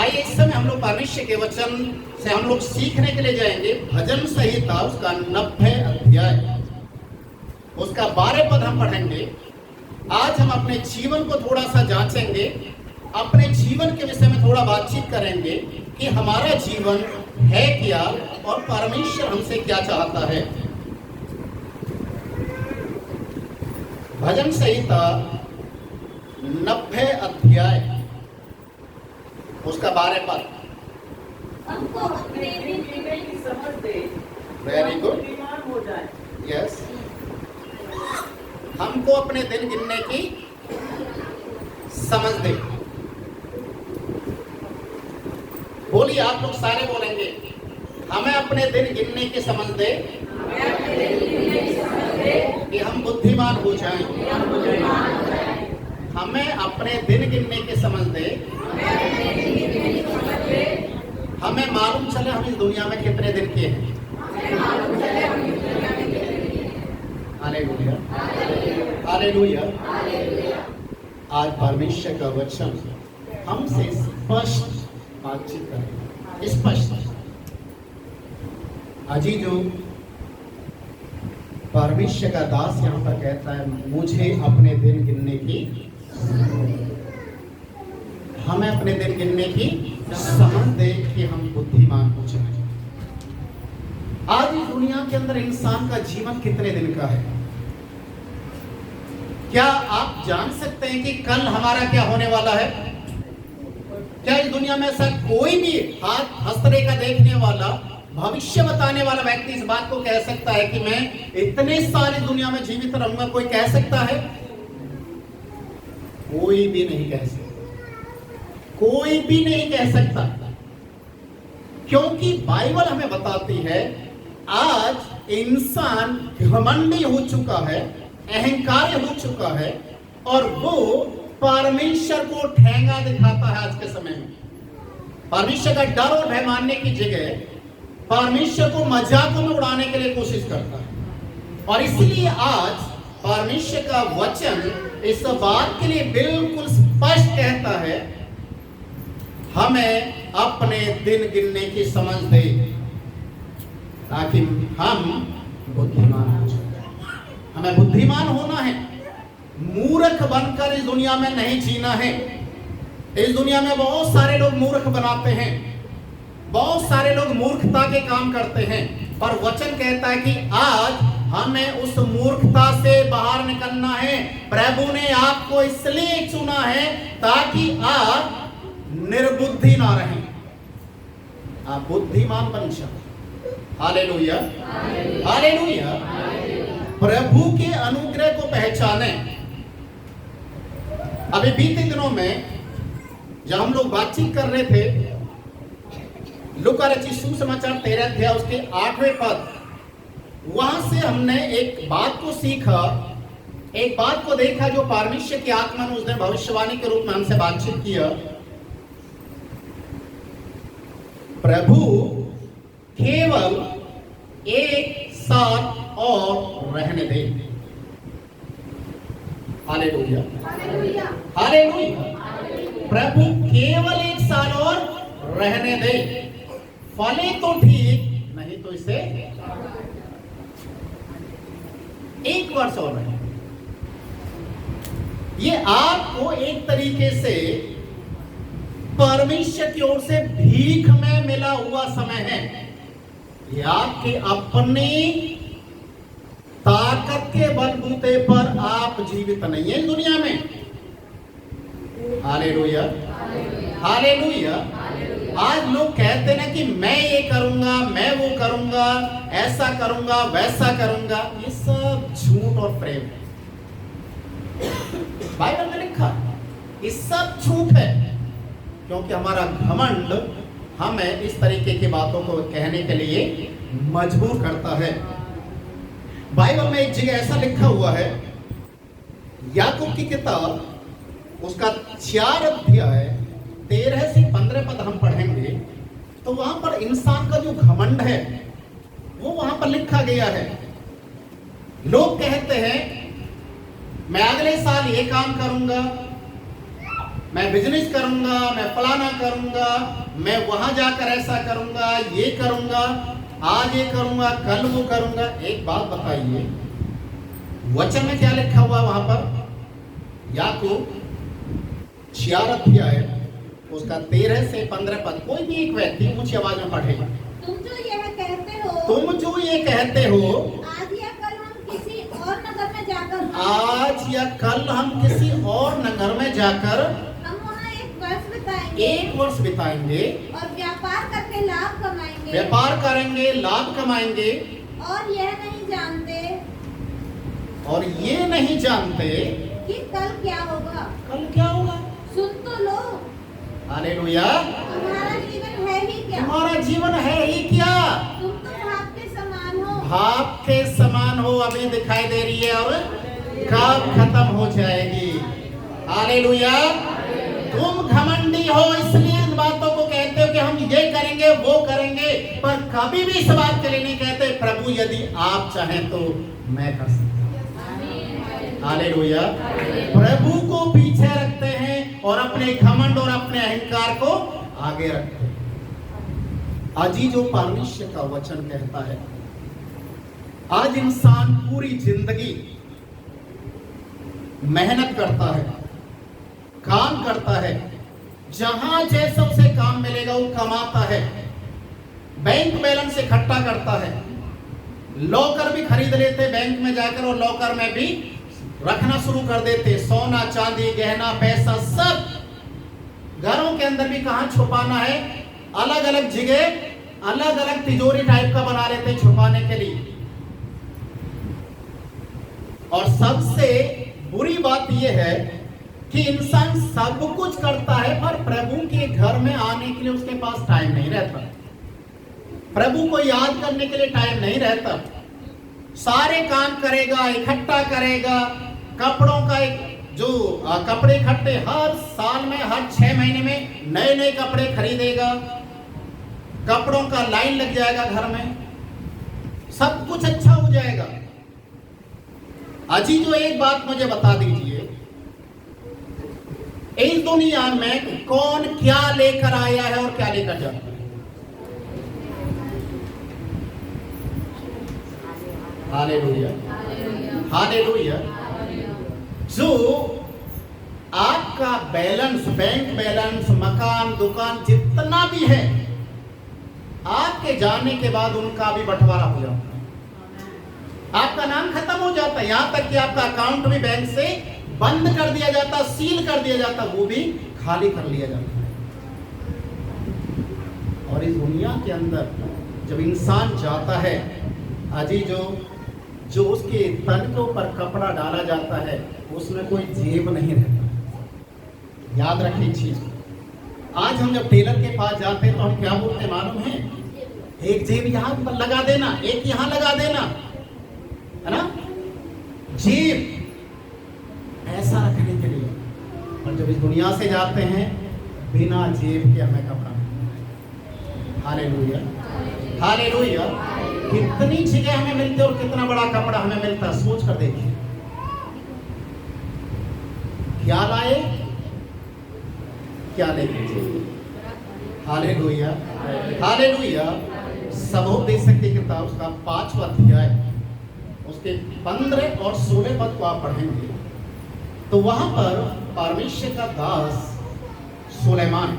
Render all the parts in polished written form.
आइए इस समय हम लोग परमेश्वर के वचन से हम लोग सीखने के लिए जाएंगे। भजन संहिता उसका 90 अध्याय, उसका 12 पद हम पढ़ेंगे। आज हम अपने जीवन को थोड़ा सा जांचेंगे, अपने जीवन के विषय में थोड़ा बातचीत करेंगे कि हमारा जीवन है क्या और परमेश्वर हमसे क्या चाहता है। भजन संहिता 90 अध्याय उसका 12 पद। हमको अपने दिन गिनने की समझ दे। वेरी गुड, बीमार हो जाए। यस, हमको अपने दिन गिनने की समझ दे। बोलिए, आप लोग सारे बोलेंगे, हमें अपने दिन गिनने की समझ दे कि हम बुद्धिमान हो जाएं। हमें अपने दिन गिनने की समझ दे, हमें मालूम चले हम इस दुनिया में कितने दिन के हैं। Hallelujah, hallelujah. आज परमेश्वर का वचन हमसे स्पष्ट बातचीत करेगा, स्पष्ट। अजी जो परमेश्वर का दास यहाँ पर कहता है, मुझे अपने दिन गिनने की, हमें अपने दिन गिनने की समझ दे कि हम बुद्धिमान हो जाएं। आज इस दुनिया के अंदर इंसान का जीवन कितने दिन का है? क्या आप जान सकते हैं कि कल हमारा क्या होने वाला है? क्या इस दुनिया में ऐसा कोई भी हाथ हस्तरेखा देखने वाला, भविष्य बताने वाला व्यक्ति इस बात को कह सकता है कि मैं इतने साल इस दुनिया में जीवित रहूंगा? कोई कह सकता है? कोई भी नहीं कह सकता, कोई भी नहीं कह सकता, क्योंकि बाइबल हमें बताती है आज इंसान घमंडी हो चुका है, अहंकारी हो चुका है और वो परमेश्वर को ठेंगा दिखाता है। आज के समय में परमेश्वर का डर और भय मानने की जगह परमेश्वर को मजाकों में उड़ाने के लिए कोशिश करता है। और इसलिए आज परमेश्वर का वचन इस बात के लिए बिल्कुल स्पष्ट कहता है, हमें अपने दिन गिनने की समझ दे ताकि हम बुद्धिमान हो जाए। हमें बुद्धिमान होना है, मूर्ख बनकर इस दुनिया में नहीं जीना है। इस दुनिया में बहुत सारे लोग मूर्ख बनाते हैं, बहुत सारे लोग मूर्खता के काम करते हैं, पर वचन कहता है कि आज हमें उस मूर्खता से बाहर निकलना है। प्रभु ने आपको इसलिए चुना है ताकि आप निर्बुद्धि ना रहें, आप बुद्धिमान बन जाओ। Hallelujah, hallelujah. प्रभु के अनुग्रह को पहचाने। अभी बीते दिनों में जब हम लोग बातचीत कर रहे थे, लूका रचित सुसमाचार 13 अध्याय उसके 8वें पद, वहां से हमने एक बात को सीखा, एक बात को देखा जो परमेश्वर की आत्मा ने उसने भविष्यवाणी के रूप में हमसे बातचीत किया। प्रभु केवल 1 साल और रहने दे। Hallelujah, hallelujah. प्रभु केवल 1 साल और रहने दे, फले तो ठीक, नहीं तो इसे 1 वर्ष और रहे। ये आपको एक तरीके से परमेश्वर की ओर से भीख में मिला हुआ समय है। ये आपके अपनी ताकत के बलबूते पर आप जीवित नहीं है दुनिया में। Hallelujah, hallelujah. आज लोग कहते हैं कि मैं ये करूंगा, मैं वो करूंगा, ऐसा करूंगा, वैसा करूंगा। ये सब झूठ और प्रेम है। बाइबल में लिखा ये सब झूठ है, क्योंकि हमारा घमंड हमें इस तरीके की बातों को कहने के लिए मजबूर करता है। बाइबल में एक जगह ऐसा लिखा हुआ है, याकूब की किताब उसका 4 अध्याय 13 से 15 पद हम पढ़ेंगे, तो वहां पर इंसान का जो घमंड है वो वहां पर लिखा गया है। लोग कहते हैं मैं अगले साल ये काम करूंगा, मैं बिजनेस करूंगा, मैं फलाना करूंगा, मैं वहां जाकर ऐसा करूंगा, ये करूंगा, आज ये करूंगा, कल वो करूंगा। एक बात बताइए, वचन में क्या लिखा हुआ वहां पर? याकूब 4 अध्याय उसका 13 से 15 पद, कोई भी एक व्यक्ति ऊंची आवाज में पढ़ेगा। तुम जो यह कहते हो, तुम जो ये कहते हो, आज या कल हम किसी और नगर में जाकर, आज या कल हम किसी और नगर में जाकर हम वहाँ 1 वर्ष बिताएंगे, 1 वर्ष बिताएंगे, और व्यापार करके लाभ कमाएंगे, व्यापार करेंगे, लाभ कमाएंगे, और यह नहीं जानते कि कल क्या होगा। कल क्या होगा? सुन तो लो, हालेलुया। तुम्हारा जीवन है ही क्या? तुम्हारा जीवन है ही क्या? तुम तो भाप के समान हो। भाप के समान हो, अभी दिखाई दे रही है और कब खत्म हो जाएगी। हालेलुया। तुम घमंडी हो, इसलिए इन बातों को कहते हो कि हम ये करेंगे, वो करेंगे, पर कभी भी इस बात के लिए नहीं कहते प्रभु यदि आप चाहें तो मैं कर सकता हूं। हालेलुया। प्रभु को पीछे रखते हैं और अपने घमंड और अपने अहंकार को आगे रखते हैं। आज ही जो परमेश्वर का वचन कहता है, आज इंसान पूरी जिंदगी मेहनत करता है, काम करता है, जहां जैसा उसे काम मिलेगा वो कमाता है, बैंक बैलेंस इकट्ठा करता है, लॉकर भी खरीद लेते बैंक में जाकर और लॉकर में भी रखना शुरू कर देते, सोना चांदी गहना पैसा सब घरों के अंदर भी कहां छुपाना है, अलग अलग जगह अलग अलग तिजोरी टाइप का बना लेते छुपाने के लिए। और सबसे बुरी बात यह है कि इंसान सब कुछ करता है पर प्रभु के घर में आने के लिए उसके पास टाइम नहीं रहता, प्रभु को याद करने के लिए टाइम नहीं रहता। सारे काम करेगा, इकट्ठा करेगा, कपड़ों का एक जो कपड़े इकट्ठे हर साल में, हर 6 महीने में नए नए कपड़े खरीदेगा, कपड़ों का लाइन लग जाएगा घर में, सब कुछ अच्छा हो जाएगा। अजी जो एक बात मुझे बता दीजिए, इस दुनिया में कौन क्या लेकर आया है और क्या लेकर जाता है? Hallelujah, hallelujah. जो आपका बैलेंस, बैंक बैलेंस, मकान, दुकान जितना भी है, आपके जाने के बाद उनका भी बंटवारा हो जाता है, आपका नाम खत्म हो जाता है, यहां तक कि आपका अकाउंट भी बैंक से बंद कर दिया जाता, सील कर दिया जाता, वो भी खाली कर लिया जाता है। और इस दुनिया के अंदर जब इंसान जाता है, अजी जो उसके तन के ऊपर कपड़ा डाला जाता है उसमें कोई जेब नहीं रहता। याद रखिए चीज, आज हम जब टेलर के पास जाते हैं तो हम क्या बोलते हैं मालूम है? एक जेब यहाँ पर लगा देना, एक यहाँ लगा देना, है ना, जेब ऐसा रखने के लिए। और जब इस दुनिया से जाते हैं बिना जेब के हमें कपड़ा। Hallelujah, hallelujah. कितनी जगह हमें मिलती है और कितना बड़ा कपड़ा हमें मिलता है, सोच कर देखिए। क्या लाए, क्या लेके? Hallelujah, hallelujah. सबोपदेशक की किताब उसका 5वां अध्याय उसके 15 और 16 पद को आप पढ़ेंगे तो वहां पर परमेश्वर का दास सुलेमान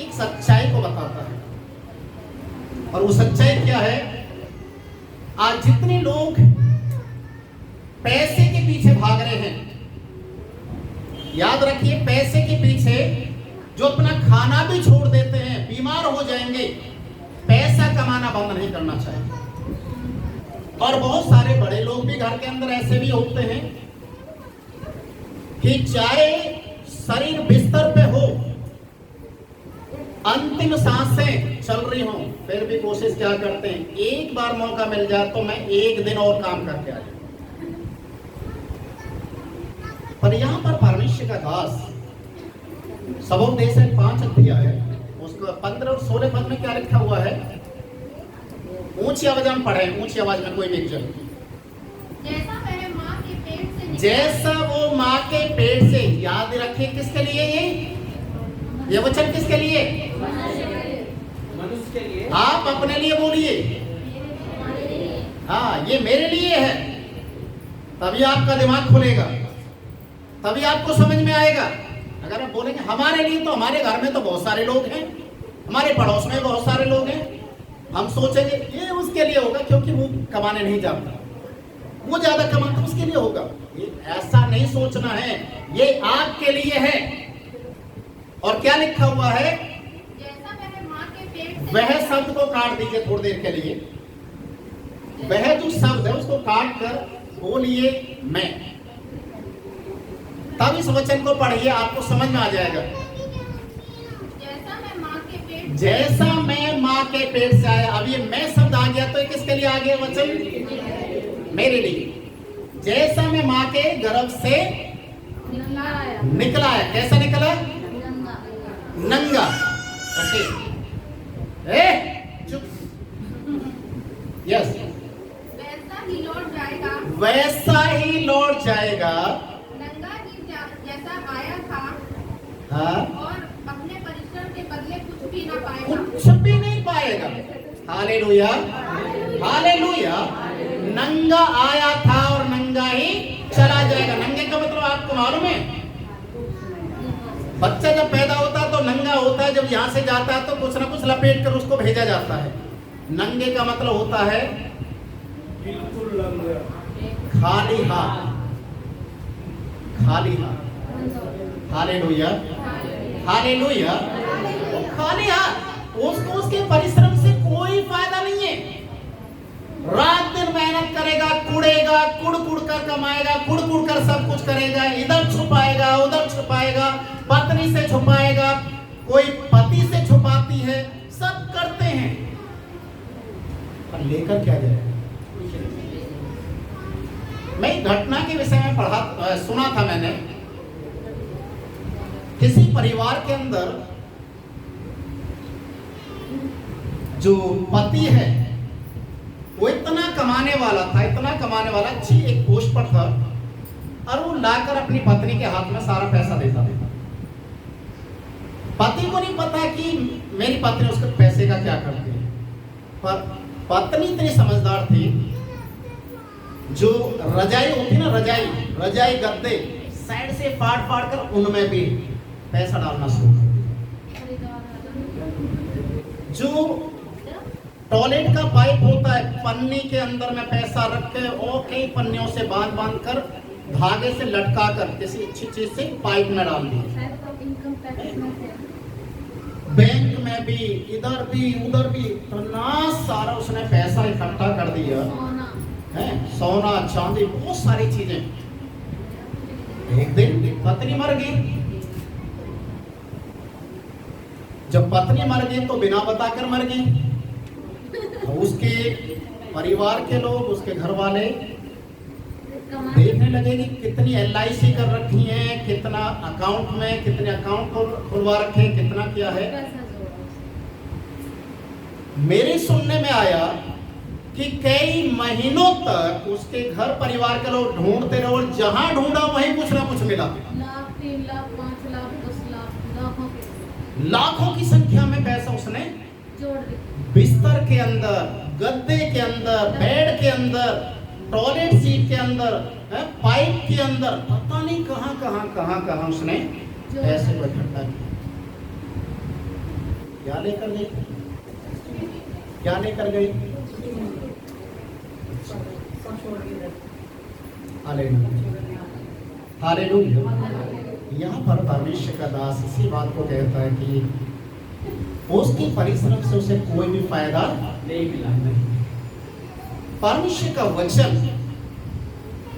एक सच्चाई को बताता है। और वो सच्चाई क्या है? आज जितने लोग पैसे के पीछे भाग रहे हैं, याद रखिए, पैसे के पीछे जो अपना खाना भी छोड़ देते हैं, बीमार हो जाएंगे, पैसा कमाना बंद नहीं करना चाहिए। और बहुत सारे बड़े लोग भी घर के अंदर ऐसे भी होते हैं कि चाहे शरीर बिस्तर पे हो, अंतिम सांसें चल रही हो, फिर भी कोशिश क्या करते हैं, एक बार मौका मिल जाए तो मैं एक दिन और काम करके आ जाऊं। पर यहां पर परमेश्वर का दास सबोपदेशक 5 अध्याय उसको 15 और 16 पद में क्या लिखा हुआ है? ऊंची आवाज में पढ़े, ऊंची आवाज में, कोई भी जरूर। जैसा वह मां के पेट से जैसा वो माँ के पेट से, याद रखिए किसके लिए ये वचन किसके लिए? मनुष्य के लिए। आप अपने लिए बोलिए, हाँ ये मेरे लिए है। तभी आपका दिमाग खुलेगा, तभी आपको समझ में आएगा। अगर आप बोलेंगे हमारे लिए, तो हमारे घर में तो बहुत सारे लोग हैं, हमारे पड़ोस में बहुत सारे लोग हैं, हम सोचेंगे ये उसके लिए होगा क्योंकि वो कमाने नहीं जाता, वो ज्यादा कमाता उसके लिए होगा। ये ऐसा नहीं सोचना है, ये आपके लिए है। और क्या लिखा हुआ है? जैसा मैंने माँ के पेट से वह शब्द को काट दीजिए थोड़ी देर के लिए। वह जो शब्द है उसको काट कर बोलिए मैं। तब इस वचन को पढ़िए, आपको समझ में आ जाएगा। जैसा मैं माँ के पेट जैसा मैं माँ के पेट से आया, अब ये मैं शब्द आ गया तो ये किसके लिए आ गया वचन? मेरे लिए। जैसा मैं माँ के गर्भ से निकलाया निकला है, कैसा निकला? नंगा। ओके, चुप। यस, वैसा ही लौट जाएगा, वैसा ही लौट जाएगा। नंगा ही जैसा आया था, हाँ, और अपने परिश्रम के बदले कुछ भी ना पाएगा। कुछ भी नहीं पाएगा। Hallelujah, hallelujah. नंगा आया था और नंगा ही चला जाएगा। नंगे का मतलब आपको मालूम है? बच्चा जब पैदा होता है तो नंगा होता है, जब यहाँ से जाता है तो कुछ ना कुछ लपेट कर उसको भेजा जाता है। नंगे का मतलब होता है बिल्कुल लंगा, खाली हाथ, खाली हाथ। Hallelujah, hallelujah. वो खाली हाथ, उसको उसके परिश्रम से कोई फायदा नहीं है। रात दिन मेहनत करेगा, कुड़ेगा, कुड़ कुड़ कर कमाएगा, कुड़ कुड़ कर सब कुछ करेगा, इधर छुपाएगा उधर छुपाएगा, पत्नी से छुपाएगा, कोई पति से छुपाती है, सब करते हैं, पर लेकर क्या जाएगा? मैं एक घटना के विषय में सुना था मैंने। किसी परिवार के अंदर जो पति है वो इतना कमाने वाला था, इतना कमाने वाला, अच्छी एक पोस्ट पर था, और वो लाकर अपनी पत्नी के हाथ में सारा पैसा देता था। पति को नहीं पता कि मेरी पत्नी उसके पैसे का क्या करती है, पर पत्नी इतनी समझदार थी, जो रजाई होती ना, रजाई गद्दे साइड से फाड़ फाड़ कर उनमें भी पैसा डालना शुरू कर दिया। जो टॉयलेट का पाइप होता है, पन्नी के अंदर में पैसा रख के और कई पन्नियों से बांध कर धागे से लटका कर किसी अच्छी चीज से पाइप में डाल दिया। बैंक में भी, इधर भी उधर भी, इतना सारा उसने पैसा इकट्ठा कर दिया है, सोना चांदी बहुत सारी चीजें। एक दिन पत्नी मर गई। जब पत्नी मर गई तो बिना बताकर मर गई। उसके परिवार के लोग, उसके घर वाले देखने लगे कि कितनी LIC कर रखी है, कितना अकाउंट में, कितने अकाउंट खुलवा रखे हैं, कितना किया है। मेरे सुनने में आया कि कई महीनों तक उसके घर परिवार के लोग ढूंढते रहे और जहां ढूंढा वहीं कुछ ना कुछ मिला। लाख, 3 लाख, 5 लाख, 10 लाख, लाखों की संख्या में पैसा उसने जोड़ दिया। बिस्तर के अंदर, गद्दे के अंदर, बेड के अंदर, टॉयलेट सीट के अंदर, पाइप के अंदर, पता नहीं कहां उसने पैसे को इकट्ठा किया। क्या लेकर गई? क्या लेकर गई? हालेलुया। यहाँ पर परमेश्वर का दास इसी बात को कहता है कि उसकी परिश्रम से उसे कोई भी फायदा नहीं मिला। परमेश्वर का वचन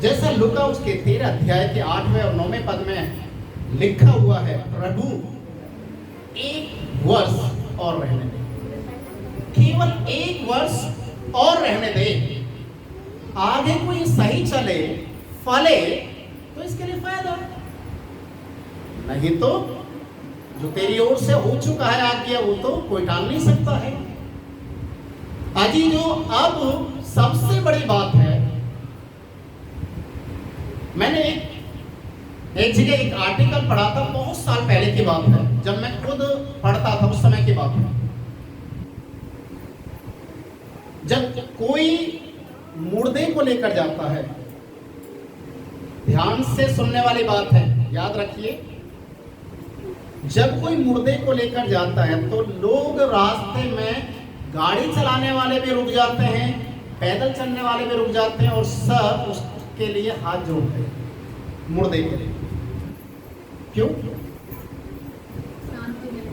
जैसा लूका उसके 13 अध्याय के 8वें और 9वें पद में लिखा हुआ है, प्रभु 1 वर्ष और रहने दे, केवल 1 वर्ष और रहने दे, आगे कोई सही चले फले तो इसके लिए फायदा, नहीं तो जो तेरी ओर से हो चुका है आज्ञा वो तो कोई टाल नहीं सकता है। अजी जो अब सबसे बड़ी बात है, मैंने एक जगह एक आर्टिकल पढ़ा था, बहुत साल पहले की बात है, जब मैं खुद पढ़ता था उस समय की बात है। जब कोई मुर्दे को लेकर जाता है, ध्यान से सुनने वाली बात है, याद रखिए, जब कोई मुर्दे को लेकर जाता है तो लोग रास्ते में, गाड़ी चलाने वाले भी रुक जाते हैं, पैदल चलने वाले भी रुक जाते हैं और सब उसके लिए हाथ जोड़ते हैं, मुर्दे के लिए। क्यों?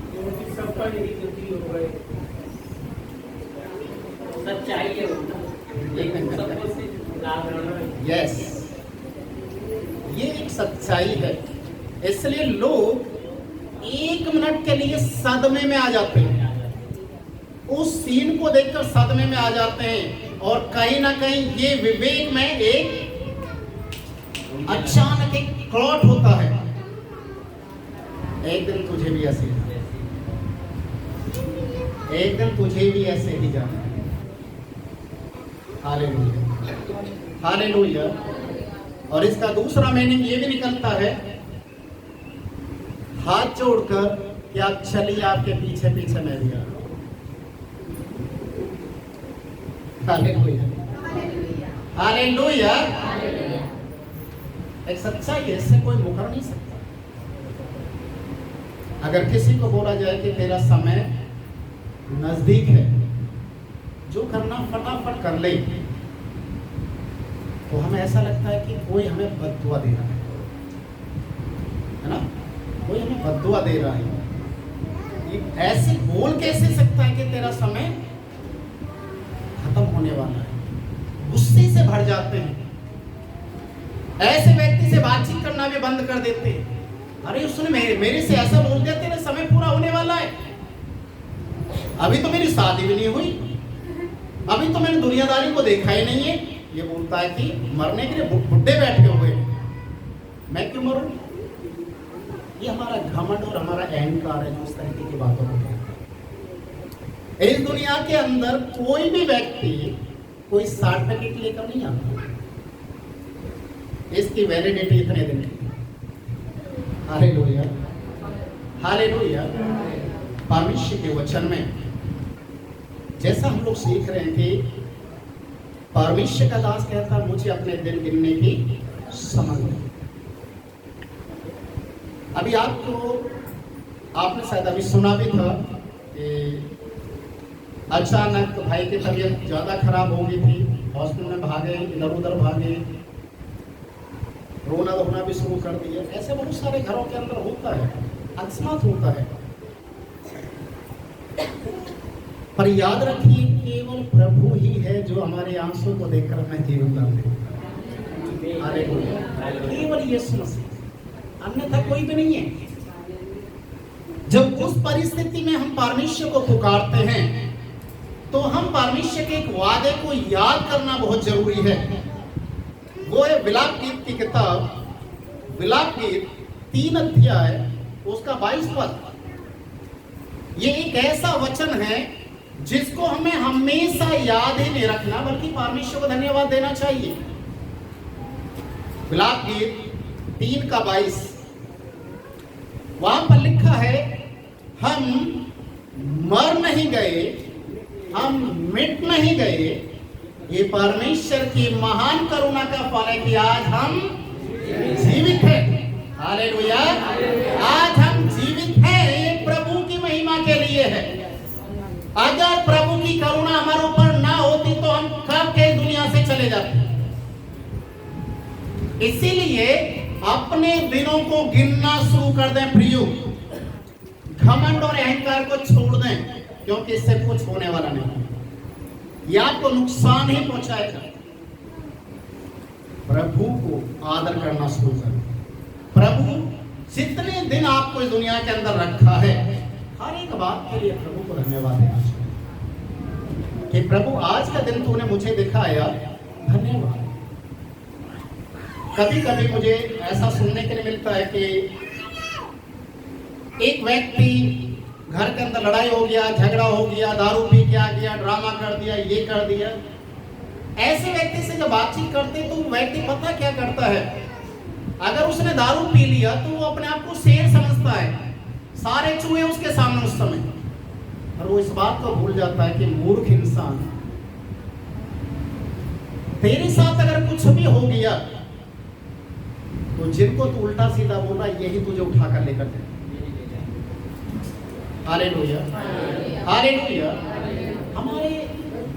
क्योंकि सबका यही गति हो गई। सच्चाई है सबको से लाभ रहना है। यस, ये एक सच्चाई है। इसलिए लोग 1 मिनट के लिए सदमे में आ जाते हैं, उस सीन को देखकर सदमे में आ जाते हैं और कहीं ना कहीं ये विवेक में एक अचानक एक क्लॉट होता है, एक दिन तुझे भी ऐसे, एक दिन तुझे भी ऐसे ही जाना है। Hallelujah, hallelujah. और इसका दूसरा मीनिंग ये भी निकलता है, हाथ जोड़कर कि आप चलिए, आपके पीछे पीछे मैं भी आ रहा हूं। Hallelujah, hallelujah. एक सच्चाई है, इससे कोई मुकर नहीं सकता। अगर किसी को बोला जाए कि तेरा समय नजदीक है, जो करना फटाफट कर ले, तो हमें ऐसा लगता है कि कोई हमें बद्दुआ दे रहा है ना, कोई हमें बद्दुआ दे रहा है। ये ऐसे बोल कैसे सकता है कि तेरा समय खत्म होने वाला है? गुस्से से भर जाते हैं, ऐसे व्यक्ति से बातचीत करना भी बंद कर देते हैं। अरे उसने मेरे से ऐसा बोल दिया, तेरा समय पूरा होने वाला है, अभी तो मेरी शादी भी नहीं हुई, अभी तो मैंने दुनियादारी को देखा ही नहीं है। ये बोलता है कि मरने के लिए बुड्ढे बैठे हुए, मैं क्यों मरूं? ये हमारा घमंड और हमारा अहंकार है जो इस तरीके की बातों को कहता है। इस दुनिया के अंदर कोई भी व्यक्ति कोई सर्टिफिकेट लेकर नहीं आता, इसकी वैलिडिटी इतने दिन की। Hallelujah, hallelujah. परमेश्वर के वचन में जैसा हम लोग सीख रहे हैं कि परमेश्वर का दास कहता है, मुझे अपने दिन गिनने की समझ नहीं। अभी आपने शायद अभी सुना भी था कि अचानक भाई की तबीयत ज्यादा खराब हो गई थी, हॉस्पिटल में भागे, इधर उधर भागे, रोना धोना भी शुरू कर दिया। ऐसे बहुत सारे घरों के अंदर होता है, अकस्मात होता है। पर याद रखिए, केवल प्रभु ही है जो हमारे आंसू को देखकर हमें जीवन दान देता है। केवल यीशु मसीह, अन्यथा कोई भी नहीं है। जब उस परिस्थिति में हम परमेश्वर को पुकारते हैं तो हम परमेश्वर के एक वादे को याद करना बहुत जरूरी है। वो है विलाप गीत की किताब, विलाप गीत 3 अध्याय उसका 22 पद। ये एक ऐसा वचन है जिसको हमें हमेशा याद ही नहीं रखना, बल्कि परमेश्वर को धन्यवाद देना चाहिए। विलाप गीत 3 का 22, वहां पर लिखा है, हम मर नहीं गए, हम मिट नहीं गए, ये परमेश्वर की महान करुणा का फल है कि आज हम जीवित हैं। हालेलुया, आज हम जीवित हैं, ये प्रभु की महिमा के लिए है। अगर प्रभु की करुणा हमारे ऊपर ना होती तो हम कब के दुनिया से चले जाते। इसीलिए अपने दिनों को गिनना शुरू कर दें प्रियो, घमंड और अहंकार को छोड़ दें, क्योंकि इससे कुछ होने वाला नहीं, ये आपको नुकसान ही पहुंचाएगा। प्रभु को आदर करना शुरू करें। प्रभु जितने दिन आपको इस दुनिया के अंदर रखा है, हर एक बात के लिए प्रभु को धन्यवाद देना चाहिए कि प्रभु आज का दिन तूने मुझे दिखाया, धन्यवाद। कभी कभी मुझे ऐसा सुनने के लिए मिलता है कि एक व्यक्ति घर के अंदर लड़ाई हो गया, झगड़ा हो गया, दारू पी के आ गया, ड्रामा कर दिया, ये कर दिया। ऐसे व्यक्ति से जब बातचीत करते तो व्यक्ति पता क्या करता है, अगर उसने दारू पी लिया तो वो अपने आप को शेर समझता है, सारे चूहे उसके सामने उस समय, और वो इस बात को भूल जाता है कि मूर्ख इंसान, तेरे साथ अगर कुछ भी हो गया तो जिनको तू उल्टा सीधा बोल रहा है यही तुझे उठाकर लेकर जाए। Hallelujah, hallelujah. हमारे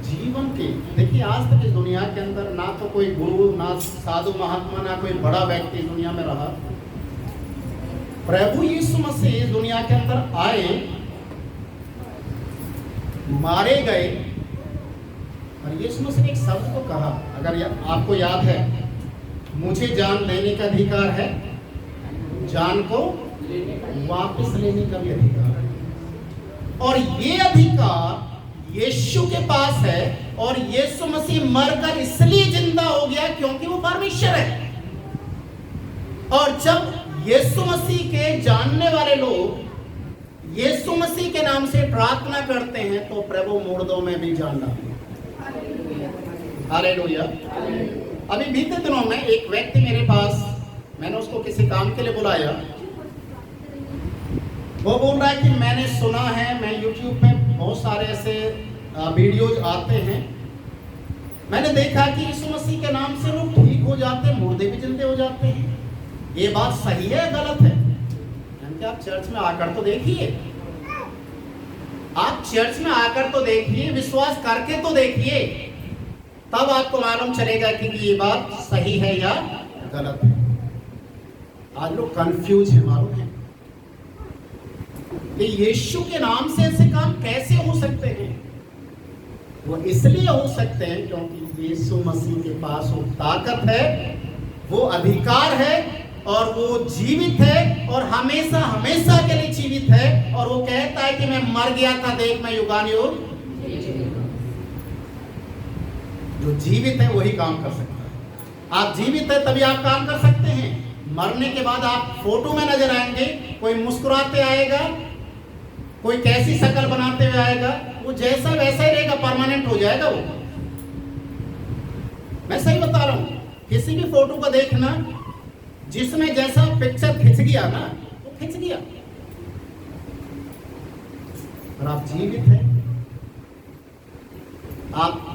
जीवन के देखिए, आज तक इस दुनिया के अंदर ना तो कोई गुरु, ना साधु महात्मा, ना कोई बड़ा व्यक्ति इस दुनिया में रहा। प्रभु यीशु मसीह इस दुनिया के अंदर आए, मारे गए, और यीशु मसीह ने एक शब्द को कहा, अगर आपको याद है, मुझे जान लेने का अधिकार है, जान को वापस लेने का भी अधिकार है। और ये अधिकार यीशु के पास है, और यीशु मसीह मरकर इसलिए जिंदा हो गया क्योंकि वो परमेश्वर है। और जब यीशु मसीह के जानने वाले लोग यीशु मसीह के नाम से प्रार्थना करते हैं तो प्रभु मुर्दों में भी जान डालते हैं। हालेलुया। अभी बीते दिनों में एक व्यक्ति मेरे पास, मैंने उसको किसी काम के लिए बुलाया, वो बोल रहा है कि मैंने सुना है, मैं YouTube पे बहुत सारे ऐसे वीडियोज आते हैं, मैंने देखा कि यीशु मसीह के नाम से लोग ठीक हो जाते हैं, मुर्दे भी जिंदे हो जाते हैं। ये बात सही है गलत है? यानी कि आप चर्च में आकर तो देखिए, आप चर्च में आकर तो देखिए, विश्वास करके तो देखिए, तब आपको मालूम चलेगा कि ये बात सही है या गलत है। आज लोग कंफ्यूज है, मालूम है कि यीशु के नाम से ऐसे काम कैसे हो सकते हैं। वो इसलिए हो सकते हैं क्योंकि यीशु मसीह के पास वो ताकत है, वो अधिकार है, और वो जीवित है, और हमेशा हमेशा के लिए जीवित है। और वो कहता है कि मैं मर गया था, देख मैं युगानुयुग, जो जीवित है वही काम कर सकता है। आप जीवित है तभी आप काम कर सकते हैं। मरने के बाद आप फोटो में नजर आएंगे, कोई मुस्कुराते आएगा, कोई कैसी शक्ल बनाते हुए आएगा, वो जैसा वैसा ही रहेगा, परमानेंट हो जाएगा वो। मैं सही बता रहा हूं, किसी भी फोटो को देखना, जिसमें जैसा पिक्चर खिंच गया ना, वो खिंच गया, और आप जीवित हैं। आप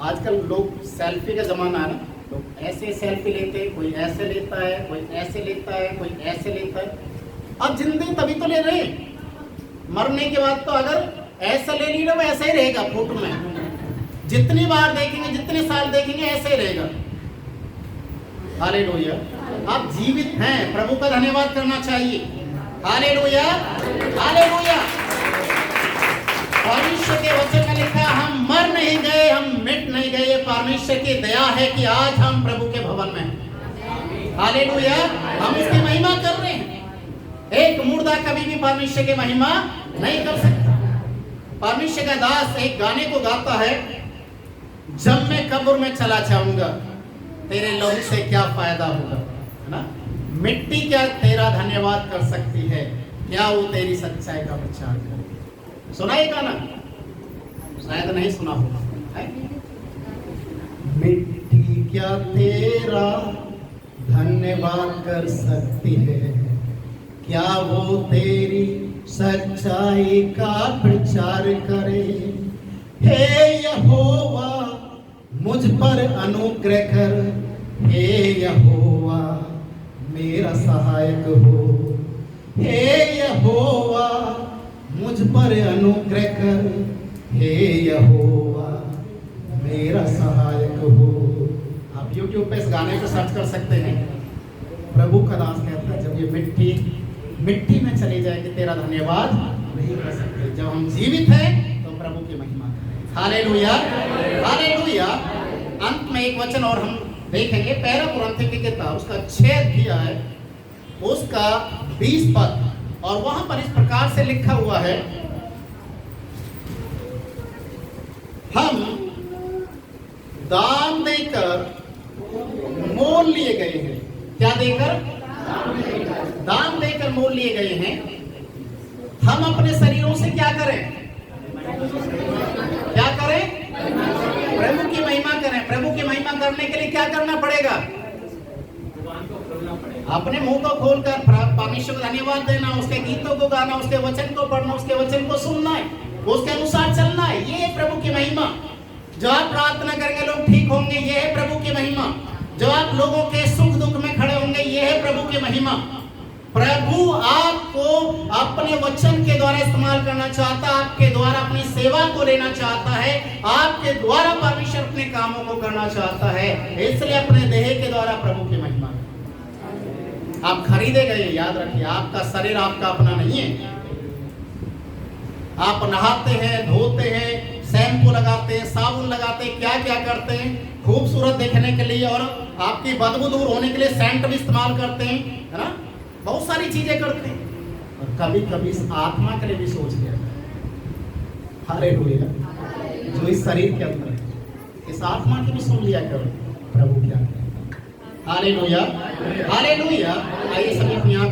आजकल लोग सेल्फी का जमाना है ना, लोग ऐसे सेल्फी लेते हैं, कोई ऐसे लेता है, कोई ऐसे लेता है, कोई ऐसे लेता है। अब जिंदगी तभी तो ले रहे हैं, मरने के बाद तो अगर ऐसा ले लिया वो ऐसा ही रहेगा फोटो में, जितनी बार देखेंगे, जितने साल देखेंगे, ऐसे ही रहेगा। हालेलुया। आप जीवित हैं, प्रभु का धन्यवाद करना चाहिए। Hallelujah, hallelujah. परमेश्वर के वचन में लिखा, हम मर नहीं गए, हम मिट नहीं गए। ये परमेश्वर की दया है कि आज हम प्रभु के भवन में हैं। हालेलुया। हम इसकी महिमा कर रहे हैं। एक मुर्दा कभी भी परमेश्वर की महिमा नहीं कर सकता। परमेश्वर का दास एक गाने को गाता है, जब मैं कब्र में चला जाऊंगा तेरे लहू से क्या फायदा होगा, है ना। मिट्टी क्या तेरा धन्यवाद कर सकती है, क्या वो तेरी सच्चाई का प्रचार करे। सुना ये गाना? शायद नहीं सुना होगा। मिट्टी क्या तेरा धन्यवाद कर सकती है, क्या वो तेरी सच्चाई का प्रचार करे। हे यहोवा मुझ पर अनुग्रह कर, हे यहोवा मेरा सहायक हो। हे यहोवा मुझ पर अनुग्रह कर, हे यहोवा मेरा सहायक हो। आप YouTube पे इस गाने को सर्च कर सकते हैं। प्रभु का दास कहता है, जब ये मिट्टी में चली जाएगी तेरा धन्यवाद नहीं कर सकते। जब हम जीवित हैं तो प्रभु की महिमा करें। Hallelujah, hallelujah. अंत में एक वचन और हम देखेंगे, पहला कुरिन्थियों की किताब उसका 6 अध्याय उसका 20 पद, और वहां पर इस प्रकार से लिखा हुआ है, हम दान देकर मोल लिए गए हैं। क्या देकर? दान देकर मोल लिए गए हैं। हम अपने शरीरों से क्या करें? क्या करें? प्रभु की महिमा करें। प्रभु की महिमा करने के लिए क्या करना पड़ेगा? भगवान को खोलना पड़ेगा। अपने मुंह को खोलकर परमेश्वर को धन्यवाद देना, उसके गीतों को गाना, उसके वचन को पढ़ना, उसके वचन को सुनना है, उसके अनुसार चलना है। ये है प्रभु की महिमा। जो आप प्रार्थना करेंगे लोग ठीक होंगे, ये है प्रभु की महिमा। जो आप लोगों के सुख दुख में खड़े होंगे, ये है प्रभु की महिमा। प्रभु आपको अपने वचन के द्वारा इस्तेमाल करना चाहता है, आपके द्वारा अपनी सेवा को लेना चाहता है, आपके द्वारा परमेश्वर अपने कामों को करना चाहता है। इसलिए अपने देह के द्वारा प्रभु की महिमा। आप खरीदे गए, याद रखिए, आपका शरीर आपका अपना नहीं है। आप नहाते हैं, धोते हैं, शैम्पू लगाते हैं, साबुन लगाते हैं, क्या क्या करते हैं खूबसूरत दिखने के लिए, और आपकी बदबू दूर होने के लिए सेंट भी इस्तेमाल करते हैं, है ना, बहुत सारी चीजें करते हैं। और कभी कभी इस आत्मा के लिए भी सोच लिया, हालेलुया, जो इस शरीर के अंदर है, इस आत्मा की भी सुन लिया करो प्रभु क्या कहता है। Hallelujah, hallelujah. आइए सभी अपनी आंखों